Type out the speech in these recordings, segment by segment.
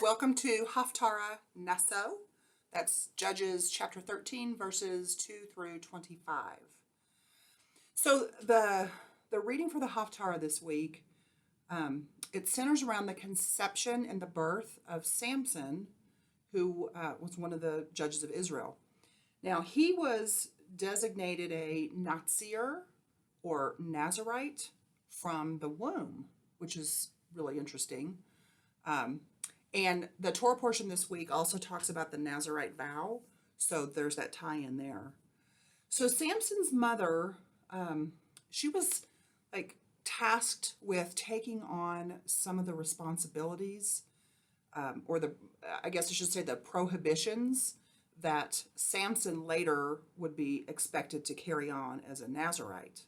Welcome to Haftarah Nasso. That's Judges chapter 13, verses 2 through 25. So the reading for the Haftarah this week, it centers around the conception and the birth of Samson, who was one of the judges of Israel. Now, he was designated a Nazir or Nazarite from the womb, which is really interesting. And the Torah portion this week also talks about the Nazarite vow. So there's that tie in there. So Samson's mother, she was like tasked with taking on some of the responsibilities, I guess I should say the prohibitions that Samson later would be expected to carry on as a Nazarite.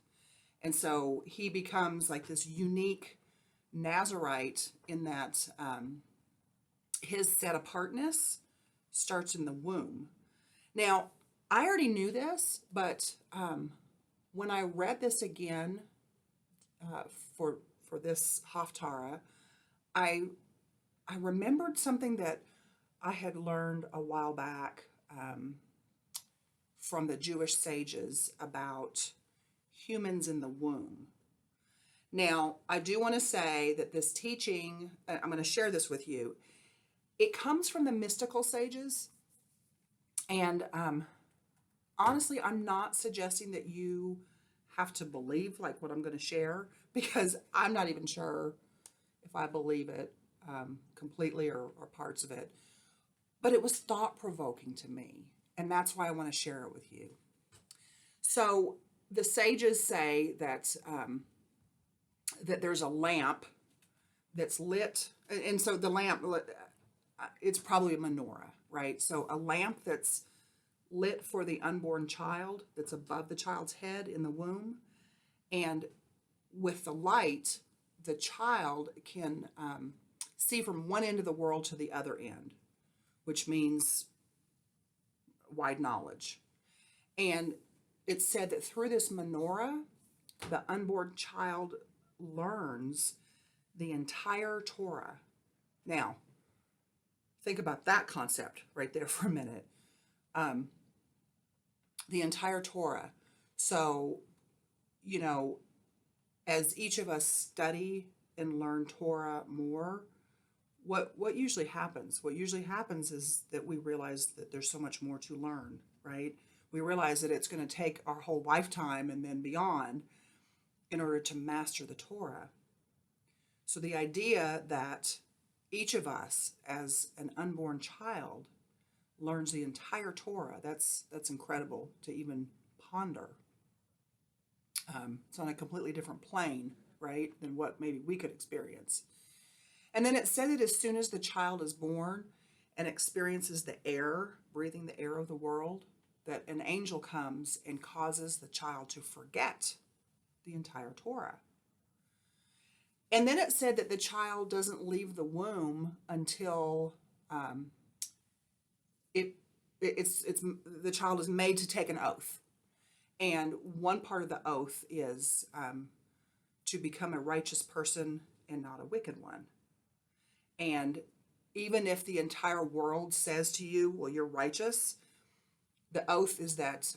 And so he becomes like this unique Nazarite in that his set apartness starts in the womb. Now, I already knew this, but when I read this again for this Haftarah, I remembered something that I had learned a while back from the Jewish sages about humans in the womb. Now, I do want to say that this teaching, I'm going to share this with you. It comes from the mystical sages. And honestly, I'm not suggesting that you have to believe like what I'm going to share, because I'm not even sure if I believe it completely or parts of it. But it was thought-provoking to me, and that's why I want to share it with you. So the sages say that that there's a lamp that's lit, and so the lamp, it's probably a menorah, right? So a lamp that's lit for the unborn child, that's above the child's head in the womb, and with the light, the child can see from one end of the world to the other end, which means wide knowledge. And it's said that through this menorah, the unborn child learns the entire Torah. Now, think about that concept right there for a minute. The entire Torah. So, as each of us study and learn Torah more, what usually happens? What usually happens is that we realize that there's so much more to learn, right? We realize that it's going to take our whole lifetime and then beyond in order to master the Torah. So the idea that each of us as an unborn child learns the entire Torah, that's incredible to even ponder. It's on a completely different plane, right, than what maybe we could experience. And then it said that as soon as the child is born and experiences the air, breathing the air of the world, that an angel comes and causes the child to forget the entire Torah. And then it said that the child doesn't leave the womb until it's the child is made to take an oath. And one part of the oath is to become a righteous person and not a wicked one. And even if the entire world says to you, well, you're righteous, the oath is that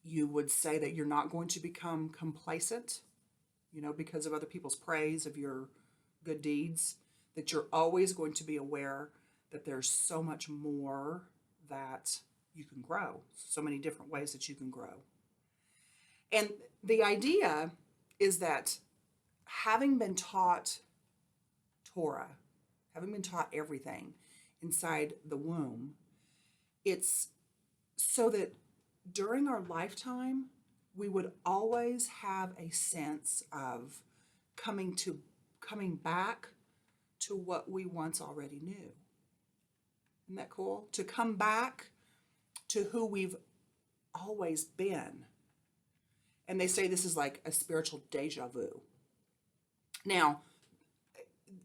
you would say that you're not going to become complacent, because of other people's praise of your good deeds, that you're always going to be aware that there's so much more that you can grow, so many different ways that you can grow. And the idea is that having been taught Torah, having been taught everything inside the womb, it's so that during our lifetime, we would always have a sense of coming back to what we once already knew. Isn't that cool? To come back to who we've always been. And they say this is like a spiritual deja vu. Now,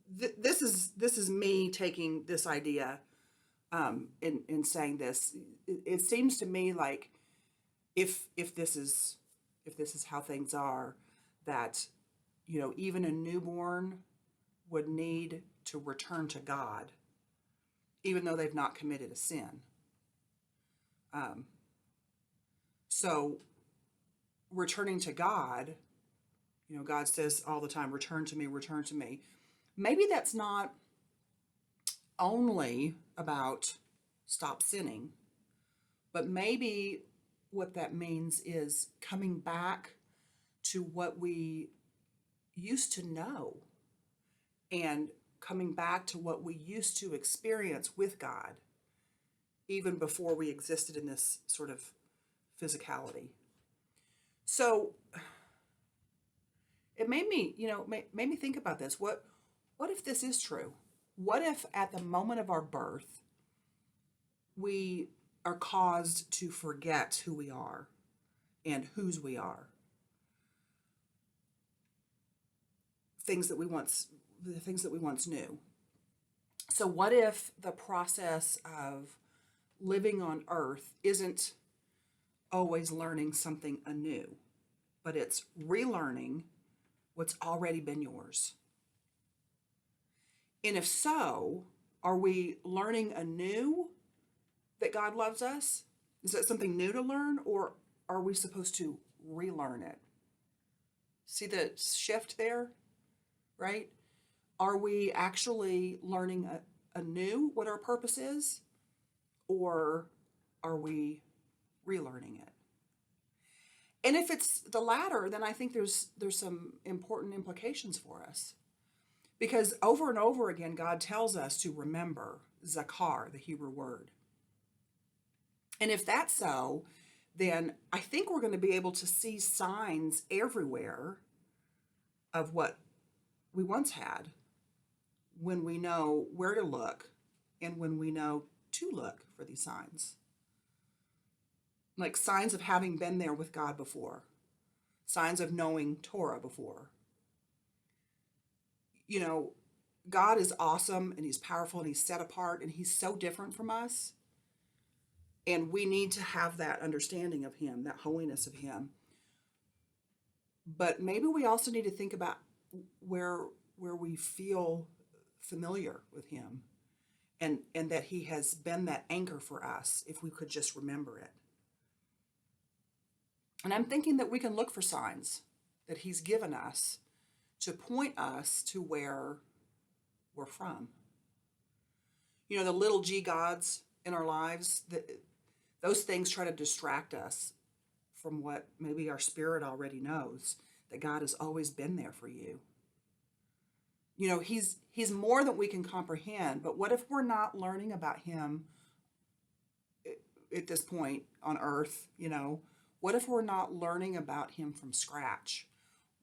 this is me taking this idea in saying this. It seems to me like if this is how things are, that even a newborn would need to return to God, even though they've not committed a sin. So returning to God, God says all the time, return to me, return to me. Maybe that's not only about stop sinning, but maybe what that means is coming back to what we used to know and coming back to what we used to experience with God, even before we existed in this sort of physicality. So it made me think about this. What if this is true? What if at the moment of our birth, we are caused to forget who we are and whose we are? The things that we once knew. So what if the process of living on earth isn't always learning something anew, but it's relearning what's already been yours? And if so, are we learning anew that God loves us? Is that something new to learn, or are we supposed to relearn it? See the shift there, right? Are we actually learning anew what our purpose is, or are we relearning it? And if it's the latter, then I think there's some important implications for us. Because over and over again, God tells us to remember zakar, the Hebrew word. And if that's so, then I think we're going to be able to see signs everywhere of what we once had when we know where to look and when we know to look for these signs. Like signs of having been there with God before, signs of knowing Torah before. God is awesome and he's powerful and he's set apart and he's so different from us. And we need to have that understanding of him, that holiness of him. But maybe we also need to think about where we feel familiar with him and that he has been that anchor for us if we could just remember it. And I'm thinking that we can look for signs that he's given us to point us to where we're from. The little g gods in our lives, those things try to distract us from what maybe our spirit already knows, that God has always been there for you. He's more than we can comprehend, but what if we're not learning about him at this point on earth? What if we're not learning about him from scratch?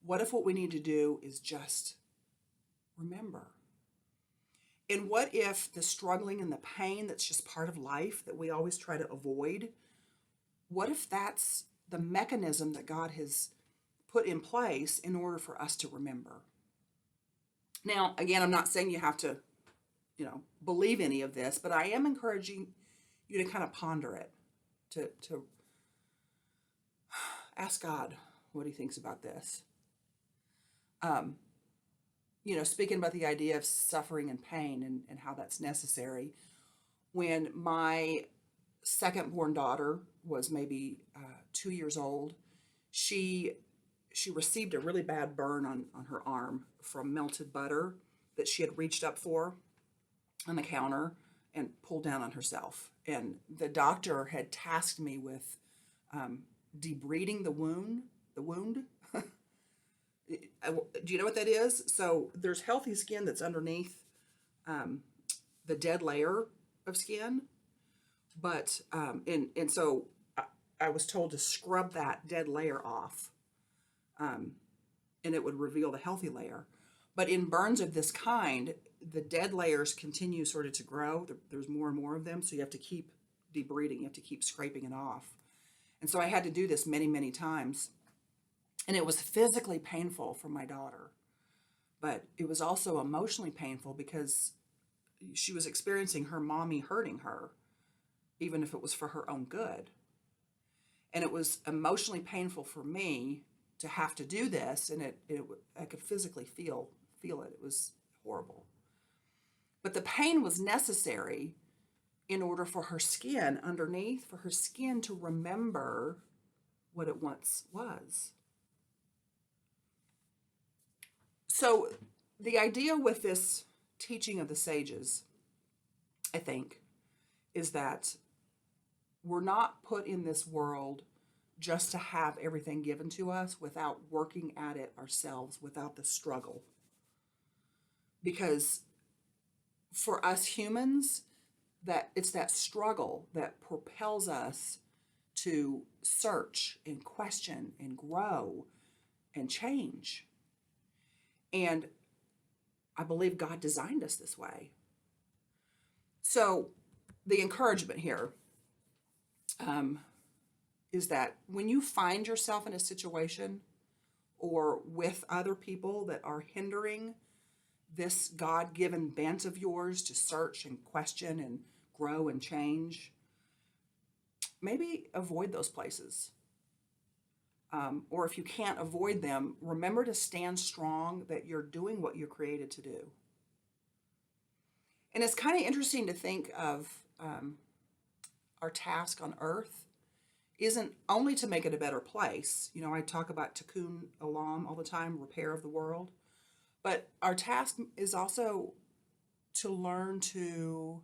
What if what we need to do is just remember? And what if the struggling and the pain that's just part of life that we always try to avoid, what if that's the mechanism that God has put in place in order for us to remember? Now, again, I'm not saying you have to, believe any of this, but I am encouraging you to kind of ponder it, to ask God what he thinks about this. Speaking about the idea of suffering and pain and how that's necessary. When my second born daughter was maybe 2 years old, she received a really bad burn on her arm from melted butter that she had reached up for on the counter and pulled down on herself. And the doctor had tasked me with debriding the wound. Do you know what that is? So there's healthy skin that's underneath the dead layer of skin, but and so I was told to scrub that dead layer off, and it would reveal the healthy layer. But in burns of this kind, the dead layers continue sort of to grow. There's more and more of them, so you have to keep debriding. You have to keep scraping it off. And so I had to do this many, many times. And it was physically painful for my daughter, but it was also emotionally painful because she was experiencing her mommy hurting her, even if it was for her own good. And it was emotionally painful for me to have to do this, and I could physically feel it. It was horrible. But the pain was necessary in order for her skin underneath, for her skin to remember what it once was. So the idea with this teaching of the sages, I think, is that we're not put in this world just to have everything given to us without working at it ourselves, without the struggle. Because for us humans, that it's that struggle that propels us to search and question and grow and change. And I believe God designed us this way. So the encouragement here is that when you find yourself in a situation or with other people that are hindering this God-given bent of yours to search and question and grow and change, maybe avoid those places. Or if you can't avoid them, remember to stand strong that you're doing what you're created to do. And it's kind of interesting to think of our task on earth isn't only to make it a better place. You know, I talk about tikkun olam all the time, repair of the world. But our task is also to learn to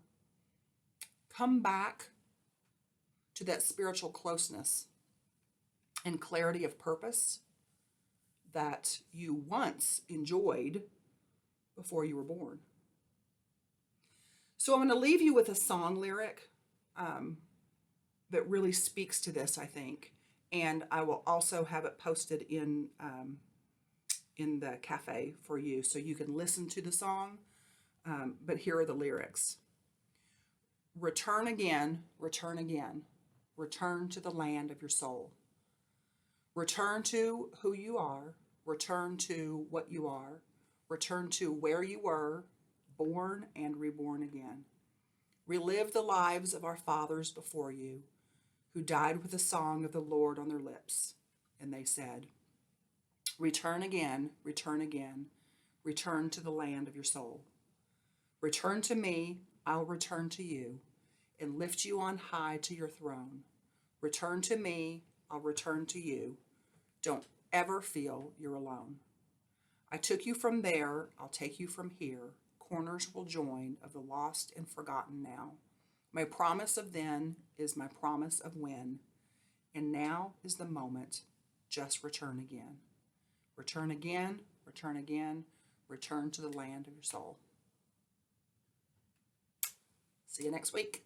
come back to that spiritual closeness and clarity of purpose that you once enjoyed before you were born. So I'm going to leave you with a song lyric that really speaks to this, I think. And I will also have it posted in the cafe for you so you can listen to the song. But here are the lyrics. Return again, return again. Return to the land of your soul. Return to who you are. Return to what you are. Return to where you were, born and reborn again. Relive the lives of our fathers before you, who died with the song of the Lord on their lips. And they said, return again, return again. Return to the land of your soul. Return to me, I'll return to you, and lift you on high to your throne. Return to me, I'll return to you. Don't ever feel you're alone. I took you from there, I'll take you from here. Corners will join of the lost and forgotten now. My promise of then is my promise of when. And now is the moment. Just return again. Return again, return again. Return to the land of your soul. See you next week.